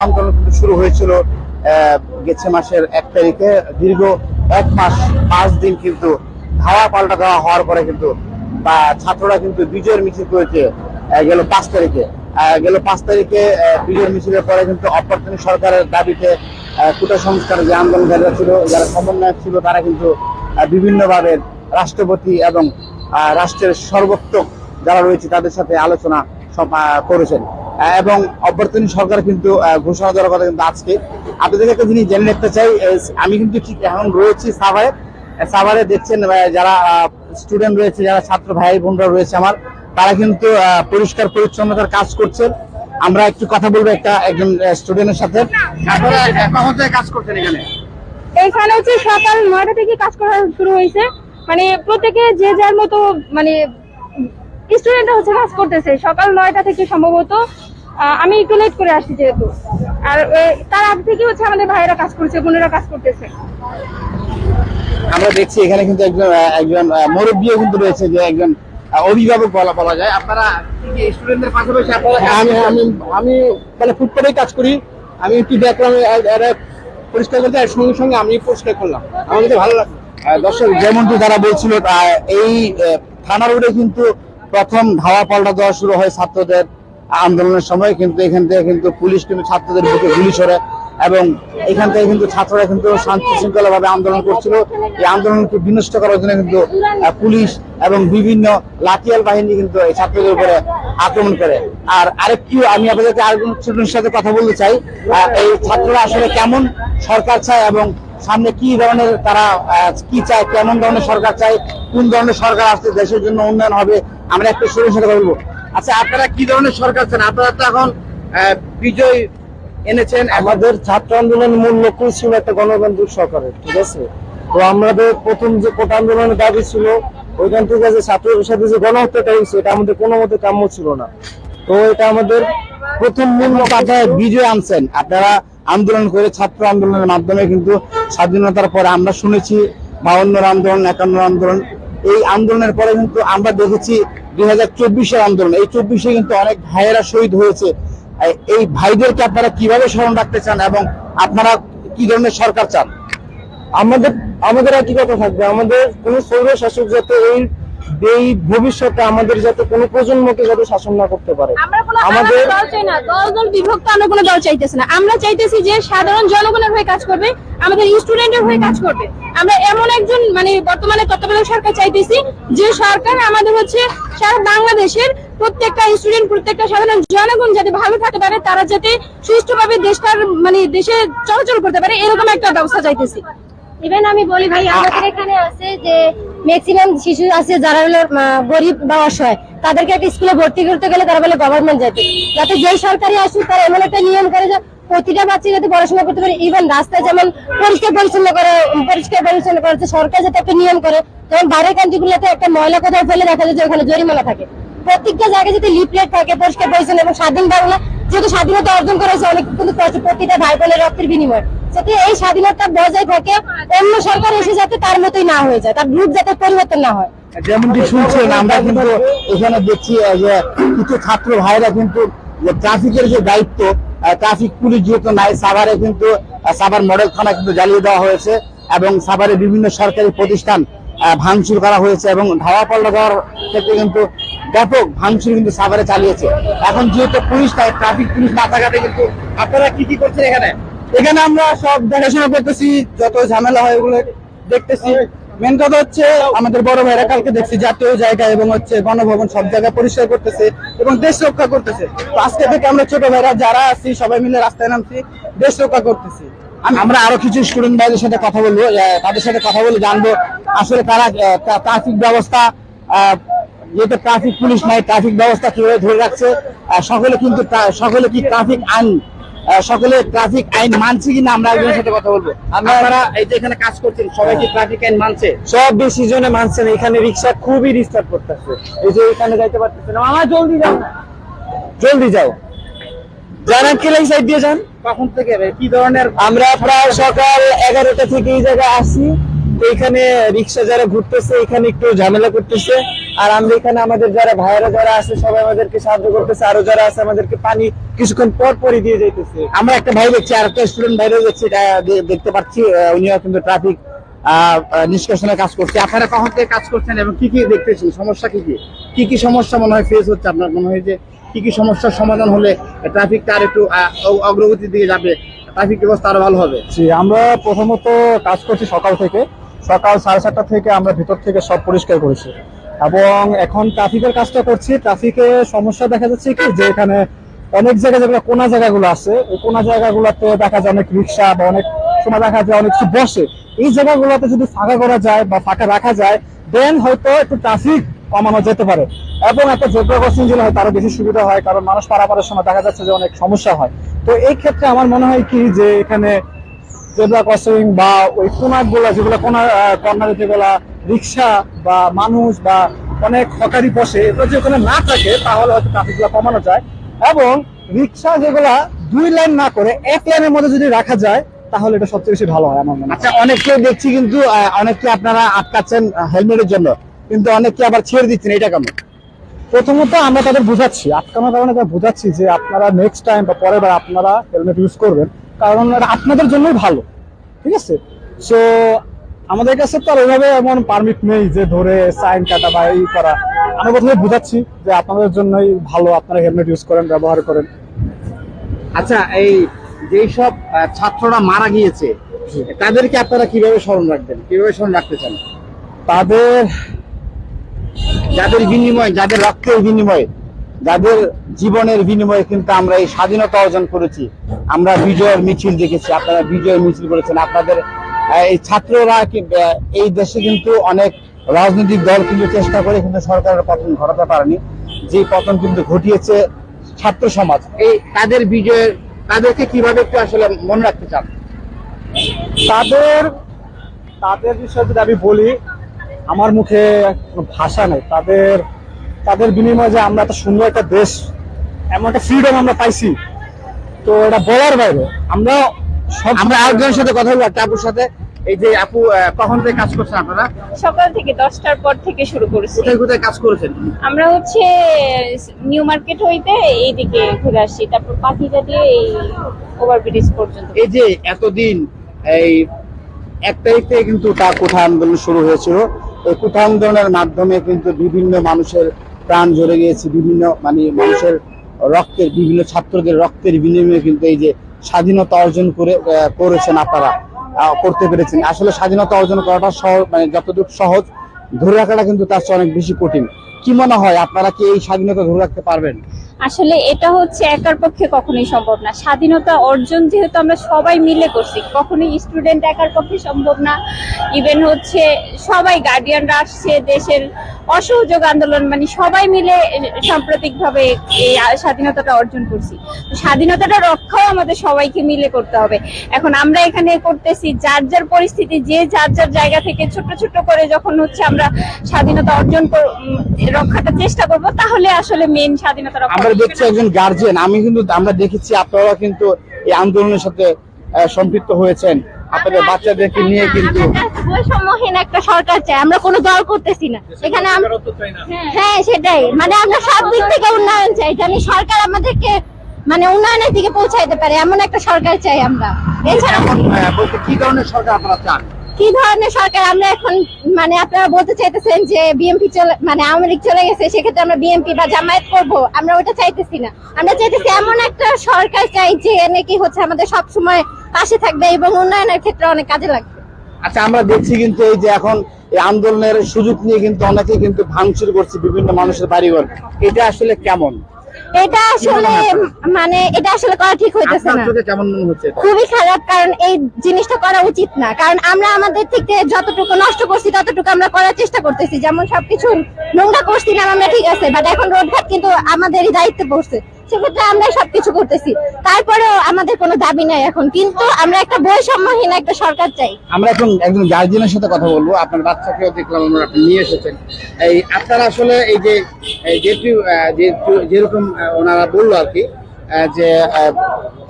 আন্দোলন কিন্তু শুরু হয়েছিল গেছে মাসের 1 তারিখে। দীর্ঘ 1 মাস 5 দিন কিন্তু ধাওয়া পাল্টা দেওয়া হওয়ার পরে কিন্তু ছাত্ররা কিন্তু বিজয়ের মিছিল করেছে গেল 5 তারিখে। বিজয়ের মিছিলের পরে কিন্তু অভ্যর্থনী সরকারের দাবিতে কোটা সংস্কারের যে আন্দোলনকারীরা ছিল, যারা সমন্বয়ক ছিল, তারা কিন্তু বিভিন্নভাবে রাষ্ট্রপতি এবং রাষ্ট্রের সর্বোচ্চ যারা রয়েছে তাদের সাথে আলোচনা করেছেন এবং অভ্যর্থনী সরকার কিন্তু ঘোষণা দেওয়ার কথা কিন্তু আজকে। আপনাদের একটা জিনিস জেনে নিতে চাই, আমি কিন্তু ঠিক এখন রয়েছি সাভারে দেখছেন যারা স্টুডেন্ট রয়েছে, যারা ছাত্র ভাই বোনরা রয়েছে আমার, তারা কিন্তু পরিষ্কার পরিচ্ছন্নতার কাজ করছেন। আমরা একটু কথা বলবো একজন স্টুডেন্টের সাথে। আপনারা কখন থেকে কাজ করছেন এখানে হচ্ছে সকাল 9টা থেকে কাজ করা শুরু হয়েছে। মানে প্রত্যেকে যে যার মতো মানে স্টুডেন্টরা হচ্ছে কাজ করতেছে সকাল 9টা থেকে সম্ভবত। আমি একটু লেট করে আসছি যেহেতু, আর তার আগ থেকে হচ্ছে আমাদের ভাইয়েরা কাজ করছে, বোনেরা কাজ করতেছে। আমরা দেখছি এখানে কিন্তু একজন মুরব্বিও কিন্তু রয়েছে, যে একজন অভিভাবক বলা যায়। আপনারা স্টুডেন্টদের পাশাপাশি আমি মানে ফুটপাতেই কাজ করি। আমি একটু দেখলাম পরিষ্কার করতে, আর সঙ্গে সঙ্গে আমি পরিষ্কার করলাম, আমার কাছে ভালো লাগলো। দর্শক, যেমনটি তারা বলছিল, এই থানা রোডে কিন্তু প্রথম ধাওয়া পাল্টা দেওয়া শুরু হয় ছাত্রদের আন্দোলনের সময়। কিন্তু এখান থেকে কিন্তু পুলিশ কিন্তু ছাত্রদের বুকে গুলি ছড়ে এবং এখান থেকে কিন্তু ছাত্ররা কিন্তু শান্তি শৃঙ্খলা ভাবে আন্দোলন করছিল। এই আন্দোলনকে বিনষ্ট করার জন্য কিন্তু পুলিশ এবং বিভিন্ন লাঠিয়াল বাহিনী কিন্তু এই ছাত্রদের উপরে আক্রমণ করে। আর আরেকটু আমি আপনাদেরকে আরেকজন স্টুডেন্টের সাথে কথা বলতে চাই, এই ছাত্ররা আসলে কেমন সরকার চায় এবং সামনে কি ধরনের তারা কি চায়, কেমন ধরনের সরকার চায়, কোন ধরনের সরকার আসলে দেশের জন্য উন্নয়ন হবে, আমরা একটা স্টুডেন্টের সাথে বলবো। আচ্ছা, আপনারা কি ধরনের সরকার চান? আপনারা তো এখন বিজয় এনেছেন। আমাদের ছাত্র আন্দোলনের মূল লক্ষ্য ছিল একটা গণতান্ত্রিক সরকারের, ঠিক আছে? তো আমাদের প্রথম যে কোটা আন্দোলনের দাবি ছিল, ওইখান থেকে যে ছাত্রদের সাথে যে গণহত্যাটা হয়েছে, এটা আমাদের কোনো মতে কাম্য ছিল না। তো এটা আমাদের প্রথম মূল বিজয় আনছেন আপনারা আন্দোলন করে, ছাত্র আন্দোলনের মাধ্যমে কিন্তু স্বাধীনতার পরে আমরা শুনেছি 52 আন্দোলন, 51 আন্দোলন। এই আন্দোলনের পরে কিন্তু আমরা দেখেছি 2024-এর আন্দোলন। এই 24-এ কিন্তু অনেক ভাইয়েরা শহীদ হয়েছে। এই ভাইদেরকে আপনারা কিভাবে স্মরণ রাখতে চান এবং আপনারা কি ধরনের সরকার চান? আমাদের একই কথা থাকবে, আমাদের কোন সৌর শাসক যাতে এই ভবিষ্যতে আমাদের যাতে কোনো প্রজন্মকে যাতে শাসন না করতে পারে। আমাদের দল চাই না, দল বিভক্ত আমরা কোনো দল চাইতেছি না। আমরা চাইতেছি যে সাধারণ জনগণের হয়ে কাজ করবে, আমাদের স্টুডেন্টের হয়ে কাজ করবে। আমরা এমন একজন মানে বর্তমানে তত্ত্বাবধায়ক সরকার চাইতেছি, যে সরকার আমাদের হচ্ছে সারা বাংলাদেশের প্রত্যেকটা স্টুডেন্ট, প্রত্যেকটা সাধারণ জনগণ যাতে ভালো থাকতে পারে, তারা যাতে সুষ্ঠুভাবে দেশটার মানে দেশে চলাচল করতে পারে, এরকম একটা ব্যবস্থা চাইতেছি। ইভেন আমি বলি ভাই, আমাদের এখানে আছে যে ম্যাক্সিমাম শিশু আছে যারা হলো গরিব বা অসহায়, তাদেরকে একটা স্কুলে ভর্তি করতে গেলে তারা বলে গভর্নমেন্ট যাতে যেই সরকারি আসুক তারা এমন একটা নিয়ম করে যে প্রতিটা বাচ্চা যাতে পড়াশোনা করতে পারে। ইভেন রাস্তায় যেমন পরিষ্কার পরিচ্ছন্ন করে সরকার যাতে একটা নিয়ম করে, যেমন বাইরের কান্ট্রিগুলোতে একটা ময়লা কোথাও ফেলে দেখা যায় যে ওখানে জরিমানা থাকে। প্রত্যেকটা জায়গায় যদি লিফলেট থাকে পরিষ্কার পরিচ্ছন্ন এবং স্বাধীন বাংলা, যেহেতু স্বাধীনতা অর্জন করেছে অনেক কিন্তু প্রতিটা ভাই বোনের রক্তের বিনিময়, যাতে এই স্বাধীনতা বজায় থাকে, অন্য সরকার এসে যাতে তার মতোই না হয়ে যায়, তার রূপ যাতে পরিবর্তন না হয়। যেমনটি শুনছেন, আমরা কিন্তু এখানে দেখছি যে কিছু ছাত্র ভাইরা কিন্তু ট্রাফিকের যে দায়িত্ব, ট্রাফিক পুলিশ যেহেতু নাই, সাভারে কিন্তু সাভার মডেল থানা কিন্তু জ্বালিয়ে দেওয়া হয়েছে এবং সাভারে বিভিন্ন সরকারি প্রতিষ্ঠান ভাঙচুর করা হয়েছে এবং ধাওয়া পাল্টা দেওয়ার ক্ষেত্রে কিন্তু ব্যাপক ভাঙচুর কিন্তু সাভারে চালিয়েছে। এখন যেহেতু পুলিশ নাই, ট্রাফিক পুলিশ না থাকাতে কিন্তু আপনারা কি করছেন এখানে আমরা সব দেখাশোনা করতেছি, যত ঝামেলা হয় ওগুলো দেখতেছি। মেন কথা হচ্ছে আমাদের বড় ভাইরা কালকে দেখছি জাতীয় জায়গায় এবং হচ্ছে গণভবন সব জায়গায় পরিষ্কার করতেছে এবং দেশ রক্ষা করতেছে। তো আজকে থেকে আমরা ছোট ভাইরা যারা আছি সবাই মিলে রাস্তায় নামছি, দেশ রক্ষা করতেছি। আমরা আরো কিছু স্টুডেন্ট ভাইদের সাথে কথা বলবো, তাদের সাথে কথা বলে জানবো আসলে তারা ট্রাফিক ব্যবস্থা, যেহেতু ট্রাফিক পুলিশ নাই, ট্রাফিক ব্যবস্থা কিভাবে ধরে রাখছে, সকলে কি ট্রাফিক আইন মানছে কিনা আমরা একজনের সাথে কথা বলবো। আপনারা এই যে এখানে কাজ করছেন, সবাই কি ট্রাফিক আইন মানছে? সব বেশি জনে মানছে না। এখানে রিক্সা খুবই ডিস্টার্ব করতেছে, এই যে এখানে যাইতে পারতেছে না। মামা জলদি যাও জানান কেলাই সাইড দিয়ে যান। কখন থেকে কি ধরনের? আমরা প্রায় সকাল 11টা থেকে এই জায়গায় আসি। তো এখানে রিক্সা যারা ঘুরতেছে এখানে একটু ঝামেলা করতেছে, আর আমরা এখানে আমাদের যারা ভাইয়েরা যারা আছে সবাই আমাদেরকে সাহায্য করতেছে, আরো যারা আছে আমাদেরকে পানি কিছুক্ষণ পর পরই দিয়ে যাইতেছে। আমরা একটা ভাই দেখছি, আর একটা স্টুডেন্ট ভাইরা দেখছি, দেখতে পাচ্ছি উনিও কিন্তু ট্রাফিক নিষ্কাশনের কাজ করছে। আপনারা কখন থেকে কাজ করছেন এবং কি কি দেখতেছেন, সমস্যা কি কি সমস্যা মনে হয় ফেস হচ্ছে? আপনার মনে হয় যে কি কি সমস্যার সমাধান হলে ট্রাফিকটা আর একটু অগ্রগতির দিকে যাবে, ট্রাফিক ব্যবস্থা আরো ভালো হবে? জি, আমরা প্রথমত কাজ করছি সকাল 7:30 থেকে আমরা ভিতর থেকে সব পরিষ্কার করেছি এবং এখন ট্রাফিকের কাজটা করছি। ট্রাফিকে সমস্যা দেখা যাচ্ছে কি যে এখানে অনেক জায়গায় যেগুলো কোনা জায়গাগুলো আছে, এই কোনা জায়গাগুলোতে দেখা যায় অনেক রিক্সা বা অনেক সময় দেখা যায় অনেক কিছু বসে। এই জায়গাগুলোতে যদি ফাঁকা করা যায় বা ফাঁকা রাখা যায় দেন হয়তো একটু ট্রাফিক কমানো যেতে পারে এবং একটা জেব্রা ক্রসিং দিলে হয়তো আরো বেশি সুবিধা হয়, কারণ মানুষ পারাপারের সময় দেখা যাচ্ছে যে অনেক সমস্যা হয়। তো এই ক্ষেত্রে আমার মনে হয় কি যে এখানে জেব্রা ক্রসিং বা ওই কোনাগুলো যেগুলো কর্নারে যেগুলা রিক্সা বা মানুষ বা অনেক হকারি বসে এগুলো যদি ওখানে না থাকে তাহলে হয়তো ট্রাফিকগুলো কমানো যায় এবং রিক্সা যেগুলা 2 লাইন না করে 1 লাইনের মধ্যে যদি রাখা যায় তাহলে এটা সবচেয়ে বেশি ভালো হয় আমার মনে হয়। আচ্ছা, অনেককে দেখছি কিন্তু অনেককে আপনারা আটকাচ্ছেন হেলমেটের জন্য, কিন্তু অনেককে আবার ছেড়ে দিচ্ছেন, এটা কেন? প্রথমত আমরা তাদের বোঝাচ্ছি, আটকানোর কারণে তাদের বোঝাচ্ছি যে আপনারা নেক্সট টাইম বা পরের বার আপনারা হেলমেট ইউজ করবেন, কারণ এটা আপনাদের জন্যই ভালো, ঠিক আছে? সো আমাদের কাছে তো আর ওইভাবে এমন পারমিট নেই যে ধরে সাইন কাটা বা এই করা। আমরা প্রথমে বোঝাচ্ছি যে আপনাদের জন্যই ভালো, আপনারা হেলমেট ইউজ করেন, ব্যবহার করেন। আচ্ছা, এই যেসব ছাত্ররা মারা গিয়েছে তাদেরকে আপনারা কিভাবে স্মরণ রাখবেন, কিভাবে স্মরণ রাখতে চান? তাদের যাদের বিনিময়, যাদের রক্তের বিনিময়ে, যাদের জীবনের বিনিময়ে কিন্তু আমরা এই স্বাধীনতা অর্জন করেছি, আমরা বিজয়ের মিছিল দেখেছি, আপনারা বিজয়ের মিছিল করেছেন। আপনাদের এই ছাত্ররা এই দেশে কিন্তু অনেক রাজনৈতিক দল কিন্তু চেষ্টা করে কিন্তু সরকারের পতন ঘটাতে পারেনি, যে পতন কিন্তু ঘটিয়েছে ছাত্র সমাজ। এই তাদের বিজয়ের, তাদেরকে কিভাবে একটু আসলে মনে রাখতে চান? তাদের বিষয়ে যদি আমি বলি, আমার মুখে কোনো ভাষা নেই। তাদের বিনিময়ে যে আমরা এত সুন্দর একটা দেশ, এমন একটা ফ্রিডম আমরা পাইছি, তো এটা বলার বাইরে। আমরা আরেকজনের সাথে কথা বলবো, একটা আপুর সাথে। এই যে আপু, কখন থেকে কাজ করছেন আপনারা? সকাল থেকে 10টার পর থেকে শুরু করেছি। কোথায় কোথায় কাজ করেছেন? আমরা হচ্ছে নিউ মার্কেট হইতে এইদিকে ঘুরে আসছি, তারপর পাখিটা দিয়ে এই ওভারব্রিজ পর্যন্ত। এই যে এতদিন, এই 1 তারিখ থেকে কিন্তু কোঠা আন্দোলন শুরু হয়েছিল। এই কোঠা আন্দোলনের মাধ্যমে কিন্তু বিভিন্ন মানুষের প্রাণ ঝরে গিয়েছে, বিভিন্ন মানুষের রক্তের, বিভিন্ন ছাত্রদের রক্তের বিনিময়ে কিন্তু এই যে স্বাধীনতা অর্জন করেছেন আপনারা, করতে পেরেছেন। আসলে স্বাধীনতা অর্জন করাটা সহজ, যতটুকু সহজ, ধরে রাখাটা কিন্তু তার চেয়ে অনেক বেশি কঠিন। কি মনে হয়, আপনারা কি এই স্বাধীনতা ধরে রাখতে পারবেন? আসলে এটা হচ্ছে একার পক্ষে কখনোই সম্ভব না। স্বাধীনতা অর্জন যেহেতু আমরা সবাই মিলে করছি, কখনোই স্টুডেন্ট একার পক্ষে সম্ভব না। ইভেন হচ্ছে সবাই গার্ডিয়ানরা আসছে, দেশের অসহযোগ আন্দোলন, সবাই মিলে সাম্প্রতিকভাবে এই স্বাধীনতাটা অর্জন করছি। স্বাধীনতাটা রক্ষাও আমাদের সবাইকে মিলে করতে হবে। এখন আমরা এখানে করতেছি যার যার পরিস্থিতি, যে যার যার জায়গা থেকে ছোট ছোট করে যখন হচ্ছে আমরা স্বাধীনতা অর্জন রক্ষাটা চেষ্টা করব, তাহলে আসলে মেন স্বাধীনতা রক্ষা। আমরা দেখছি একজন গার্জিয়ান, আমরা দেখেছি আপনারা কিন্তু এই আন্দোলনের সাথে সম্পৃক্ত হয়েছেন, আপনাদের বাচ্চাদেরকে নিয়ে কিন্তু। বৈষম্যহীন একটা সরকার চাই, আমরা কোনো দল করতেছি না এখানে। হ্যাঁ, সেটাই, আমরা সব দিক থেকে উন্নয়ন চাই, জানি সরকার আমাদেরকে উন্নয়নের দিকে পৌঁছাইতে পারে, এমন একটা সরকার চাই আমরা। এছাড়া বলতে কি ধরনের সরকার আপনারা চান? কি ধরনের সরকার আমরা এখন, আপনারা বলতে চাইতেছেন যে বিএনপি আওয়ামী লীগ চলে গেছে, সেক্ষেত্রে আমরা বিএনপি বা জামায়াত করবো, আমরা ওটা চাইতেছি না। আমরা চাইতেছি এমন একটা সরকার চাই যে নাকি হচ্ছে আমাদের সব সময় পাশে থাকবে এবং উন্নয়নের ক্ষেত্রে অনেক কাজে লাগবে। আচ্ছা, আমরা দেখছি কিন্তু এই যে এখন এই আন্দোলনের সুযোগ নিয়ে কিন্তু অনেকে কিন্তু ভাঙচুর করছে বিভিন্ন মানুষের বাড়িঘর, এটা আসলে কেমন? এটা আসলে করা ঠিক হইতেছে না, কেমন মনে হচ্ছে? খুবই খারাপ, কারণ এই জিনিসটা করা উচিত না। কারণ আমরা আমাদের থেকে যতটুকু নষ্ট করছি ততটুকু আমরা করার চেষ্টা করতেছি। যেমন সবকিছু নোংরা করছিলাম আমরা, ঠিক আছে, বাট এখন রোডঘাট কিন্তু আমাদেরই দায়িত্বে পড়ছে, সেক্ষেত্রে আমরা সবকিছু করতেছি, তারপরেও আমাদের কোনো দাবি নাই এখন। কিন্তু আমরা একটা বৈষম্যহীন একটা সরকার চাই। আমরা এখন একজন গার্জিয়ানের সাথে কথা বলবো। আপনার বাচ্চাকেও দেখলাম আমরা, আপনি নিয়ে এসেছেন। এই আপনারা আসলে এই যে যেরকম ওনারা বললো আর কি, যে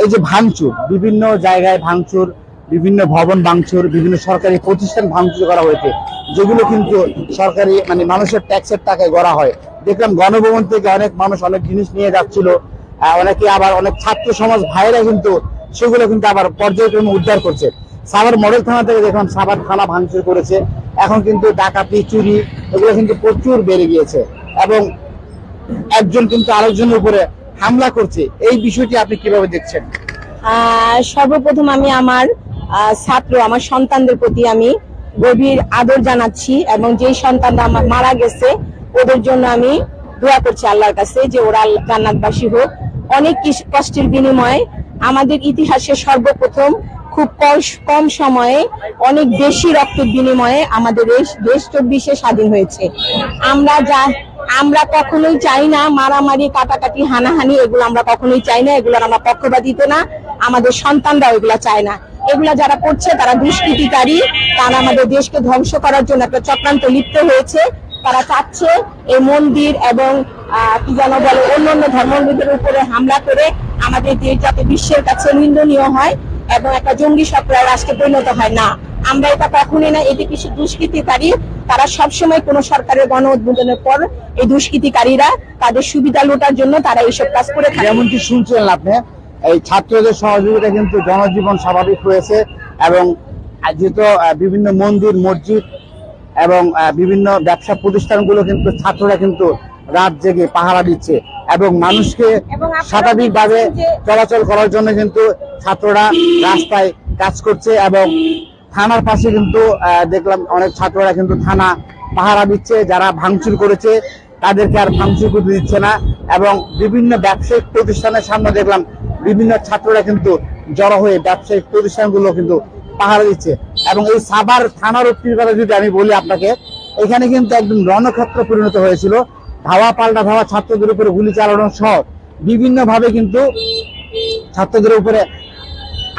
এই যে ভাঙচুর, বিভিন্ন জায়গায় ভাঙচুর, বিভিন্ন ভবন ভাঙচুর, বিভিন্ন সরকারি প্রতিষ্ঠান ভাঙচুর করা হয়েছে, যেগুলো কিন্তু সরকারি মানে মানুষের ট্যাক্সের টাকায় গড়া হয়। দেখলাম গণভবন থেকে অনেক মানুষ অনেক জিনিস নিয়ে যাচ্ছিল, অনেকে আবার অনেক ছাত্র সমাজ ভাইরা কিন্তু সেগুলো কিন্তু আবার পর্যায়ক্রমে উদ্ধার করছে। সাভার মডেল থানা থেকে দেখলাম সাভার থানা ভাঙচুর করেছে। এখন কিন্তু ডাকাতি চুরি এগুলো কিন্তু প্রচুর বেড়ে গিয়েছে এবং একজন কিন্তু আরেকজনের উপরে হামলা করছে। এই বিষয়টি আপনি কিভাবে দেখছেন? সর্বপ্রথম আমি আমার ছাত্র আমার সন্তানদের প্রতি আমি গভীর আদর জানাচ্ছি এবং যেই সন্তানরা আমার মারা গেছে ওদের জন্য আমি দোয়া করছি আল্লাহর কাছে যে ওরা জান্নাতবাসী হোক। অনেক কষ্টের বিনিময়ে আমাদের ইতিহাসে সর্বপ্রথম খুব কম সময়ে অনেক বেশি রক্তের বিনিময়ে আমাদের দেশ 24-এ স্বাধীন হয়েছে। আমরা কখনোই চাই না মারামারি, কাটাকাটি, হানাহানি, এগুলো আমরা কখনোই চাই না। এগুলোর আমরা পক্ষপাতিত্ব না, আমাদের সন্তানরা এগুলা চায় না। এগুলা যারা করছে তারা দুষ্কৃতিকারী, তারা আমাদের দেশকে ধ্বংস করার জন্য একটা চক্রান্ত লিপ্ত হয়েছে। তারা চাচ্ছে এই মন্দির এবং কি যেন বলে অন্যান্য ধর্মাবলম্বীদের উপরে হামলা করে আমাদের দেশ যাতে বিশ্বের কাছে নিন্দনীয় হয় এবং একটা জঙ্গি সক্রিয় রাষ্ট্রে পরিণত হয় না, আমরা এটা কখনোই না। এটি কিছু দুষ্কৃতিকারী, তারা সবসময় কোন সরকারের গণ উদ্বোধনের পর এই দুষ্কৃতিকারীরা তাদের সুবিধা লোটার জন্য তারা এইসব কাজ করে থাকে। যেমনটি শুনছিলেন আপনি, এই ছাত্রদের সহযোগিতা কিন্তু জনজীবন স্বাভাবিক হয়েছে এবং যেহেতু বিভিন্ন মন্দির মসজিদ এবং বিভিন্ন ব্যবসা প্রতিষ্ঠানগুলো কিন্তু ছাত্ররা কিন্তু রাত জেগে পাহারা দিচ্ছে এবং মানুষকে স্বাভাবিকভাবে চলাচল করার জন্য কিন্তু ছাত্ররা রাস্তায় কাজ করছে এবং থানার পাশে কিন্তু দেখলাম অনেক ছাত্ররা কিন্তু থানা পাহারা দিচ্ছে। যারা ভাঙচুর করেছে তাদেরকে আর ভাঙচুর করতে দিচ্ছে না এবং বিভিন্ন ব্যবসায়িক প্রতিষ্ঠানের সামনে দেখলাম বিভিন্ন ছাত্ররা কিন্তু জড়ো হয়ে ব্যবসায়িক প্রতিষ্ঠানগুলো কিন্তু পাহারা দিচ্ছে। এবং এই সাভার থানার কথা যদি আমি বলি আপনাকে, এখানে কিন্তু একদম রণক্ষেত্র পরিণত হয়েছিল। ধাওয়া পাল্টা ধাওয়া, ছাত্রদের উপরে গুলি চালানো সহ বিভিন্ন ভাবে কিন্তু ছাত্রদের উপরে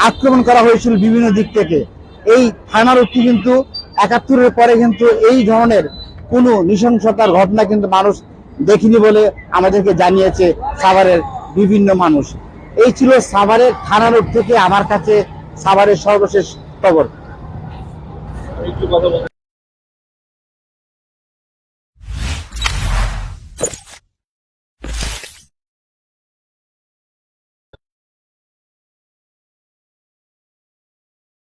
আক্রমণ করা হয়েছিল বিভিন্ন দিক থেকে। এই থানার কিন্তু ৭১-এর পরে কিন্তু এই ধরনের কোনো নৃশংসতার ঘটনা কিন্তু মানুষ দেখিনি বলে আমাদেরকে জানিয়েছে সাভারের বিভিন্ন মানুষ। এই ছিল সাভারের থানার থেকে আমার কাছে সাভারের সর্বশেষ খবর।